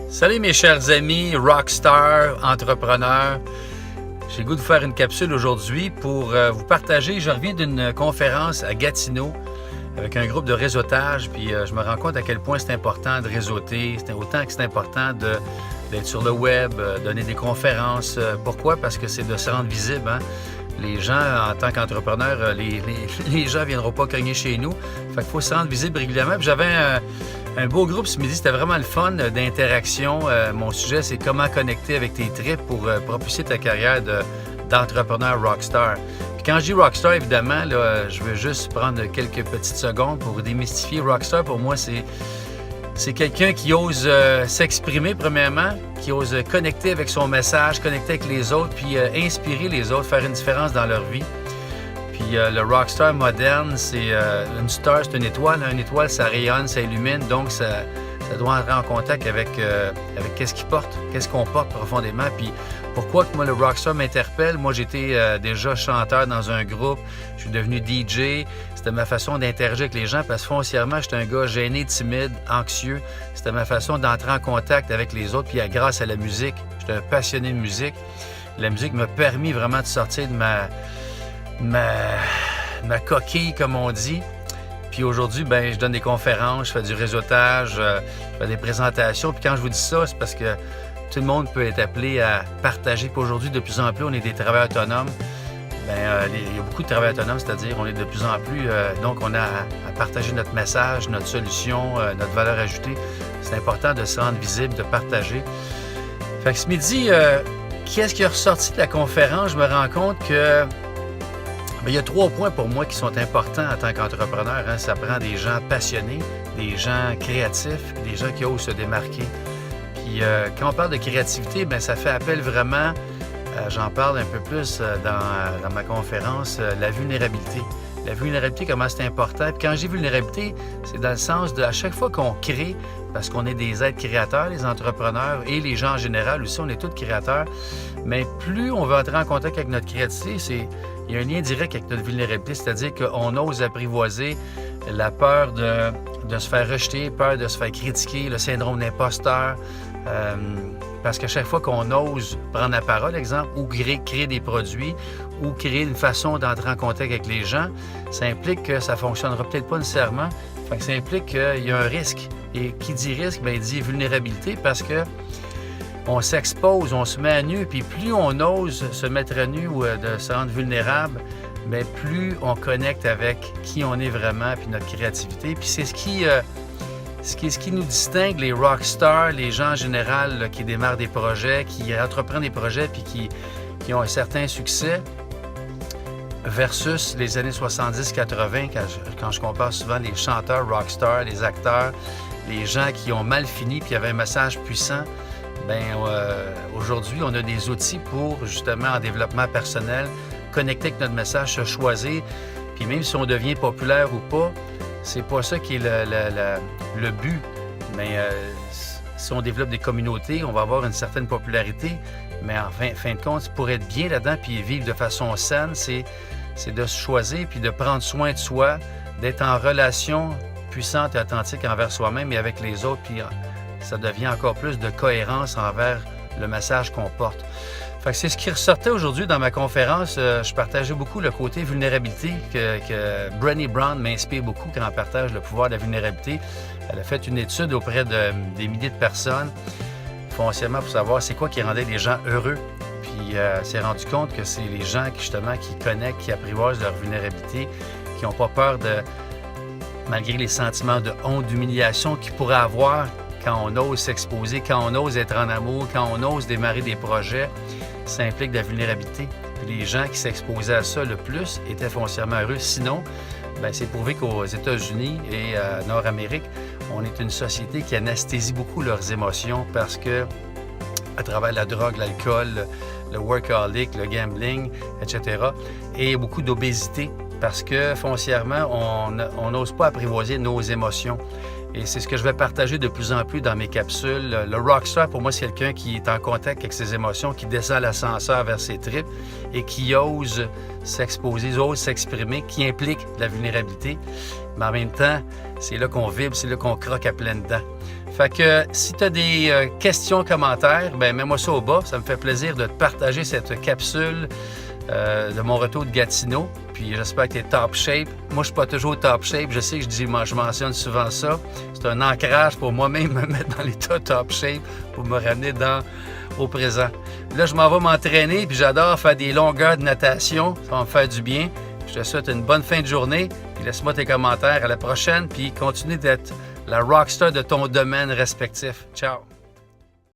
Salut mes chers amis, rockstars, entrepreneurs. J'ai le goût de vous faire une capsule aujourd'hui pour vous partager. Je reviens d'une conférence à Gatineau avec un groupe de réseautage, puis je me rends compte à quel point c'est important de réseauter, autant que c'est important d'être sur le web, donner des conférences. Pourquoi? Parce que c'est de se rendre visible, hein? Les gens, en tant qu'entrepreneurs, les gens ne viendront pas cogner chez nous. Fait qu'il faut se rendre visible régulièrement. Puis j'avais un beau groupe ce midi, c'était vraiment le fun d'interaction. Mon sujet, c'est comment connecter avec tes tripes pour propulser ta carrière d'entrepreneur rockstar. Puis quand je dis rockstar, évidemment, là, je veux juste prendre quelques petites secondes pour démystifier. Rockstar, pour moi, c'est quelqu'un qui ose s'exprimer, premièrement, qui ose connecter avec son message, connecter avec les autres, puis inspirer les autres, faire une différence dans leur vie. Puis le rockstar moderne, c'est une star, c'est une étoile. Une étoile, ça rayonne, ça illumine, donc ça doit entrer en contact avec qu'est-ce qu'il porte, qu'est-ce qu'on porte profondément. Puis pourquoi que moi, le rockstar m'interpelle? Moi, j'étais déjà chanteur dans un groupe, je suis devenu DJ. C'était ma façon d'interagir avec les gens parce que foncièrement, j'étais un gars gêné, timide, anxieux. C'était ma façon d'entrer en contact avec les autres. Puis grâce à la musique, j'étais un passionné de musique. La musique m'a permis vraiment de sortir de ma coquille, comme on dit. Puis aujourd'hui, ben, je donne des conférences, je fais du réseautage, je fais des présentations. Puis quand je vous dis ça, c'est parce que tout le monde peut être appelé à partager. Puis aujourd'hui, de plus en plus, on est des travailleurs autonomes. Il y a beaucoup de travailleurs autonomes, c'est-à-dire on est de plus en plus, donc on a à partager notre message, notre solution, notre valeur ajoutée. C'est important de se rendre visible, de partager. Fait que ce midi, qu'est-ce qui est ressorti de la conférence? Je me rends compte que il y a 3 points pour moi qui sont importants en tant qu'entrepreneur. Hein. Ça prend des gens passionnés, des gens créatifs, des gens qui osent se démarquer. Puis quand on parle de créativité, bien, ça fait appel vraiment, j'en parle un peu plus dans ma conférence, la vulnérabilité. La vulnérabilité, comment c'est important. Puis quand je dis vulnérabilité, c'est dans le sens de à chaque fois qu'on crée, parce qu'on est des êtres créateurs, les entrepreneurs et les gens en général aussi, on est tous créateurs, mais plus on va entrer en contact avec notre créativité, il y a un lien direct avec notre vulnérabilité, c'est-à-dire qu'on ose apprivoiser la peur de se faire rejeter, peur de se faire critiquer, le syndrome d'imposteur, parce qu'à chaque fois qu'on ose prendre la parole, exemple, ou créer des produits, ou créer une façon d'entrer en contact avec les gens, ça implique que ça ne fonctionnera peut-être pas nécessairement. Fait que ça implique qu'il y a un risque. Et qui dit risque, bien, il dit vulnérabilité parce que on s'expose, on se met à nu, puis plus on ose se mettre à nu ou de se rendre vulnérable, bien, plus on connecte avec qui on est vraiment, puis notre créativité. Puis c'est ce qui nous distingue, les rockstars, les gens en général là, qui démarrent des projets, qui entreprennent des projets, puis qui ont un certain succès, versus les années 70-80, quand je compare souvent les chanteurs rockstars, les acteurs, les gens qui ont mal fini puis avaient un message puissant. Bien, aujourd'hui, on a des outils pour, justement, en développement personnel, connecter avec notre message, se choisir. Puis même si on devient populaire ou pas, c'est pas ça qui est le but. Mais si on développe des communautés, on va avoir une certaine popularité. Mais en fin de compte, pour être bien là-dedans puis vivre de façon saine, c'est de se choisir puis de prendre soin de soi, d'être en relation puissante et authentique envers soi-même et avec les autres. Puis ça devient encore plus de cohérence envers le message qu'on porte. Fait que c'est ce qui ressortait aujourd'hui dans ma conférence. Je partageais beaucoup le côté vulnérabilité que Brené Brown m'inspire beaucoup quand elle partage le pouvoir de la vulnérabilité. Elle a fait une étude auprès des milliers de personnes, foncièrement pour savoir c'est quoi qui rendait les gens heureux. Puis elle s'est rendu compte que c'est les gens qui connectent, qui apprivoisent leur vulnérabilité, qui n'ont pas peur malgré les sentiments de honte, d'humiliation qu'ils pourraient avoir quand on ose s'exposer, quand on ose être en amour, quand on ose démarrer des projets, ça implique de la vulnérabilité. Puis les gens qui s'exposaient à ça le plus étaient foncièrement heureux. Sinon, bien, c'est prouvé qu'aux États-Unis et à Nord-Amérique, on est une société qui anesthésie beaucoup leurs émotions parce que, à travers la drogue, l'alcool, le workaholic, le gambling, etc., et beaucoup d'obésité parce que foncièrement, on n'ose pas apprivoiser nos émotions. Et c'est ce que je vais partager de plus en plus dans mes capsules. Le rockstar, pour moi, c'est quelqu'un qui est en contact avec ses émotions, qui descend l'ascenseur vers ses tripes et qui ose s'exposer, ose s'exprimer, qui implique la vulnérabilité. Mais en même temps, c'est là qu'on vibre, c'est là qu'on croque à pleines dents. Fait que si tu as des questions, commentaires, ben mets-moi ça au bas. Ça me fait plaisir de te partager cette capsule de mon retour de Gatineau. Puis j'espère que tu es top shape. Moi, je suis pas toujours top shape. Je sais que je mentionne souvent ça. C'est un ancrage pour moi-même me mettre dans l'état top shape pour me ramener au présent. Là, je m'en vais m'entraîner. Puis j'adore faire des longueurs de natation. Ça va me faire du bien. Je te souhaite une bonne fin de journée. Puis laisse-moi tes commentaires. À la prochaine. Puis continue d'être la rockstar de ton domaine respectif. Ciao!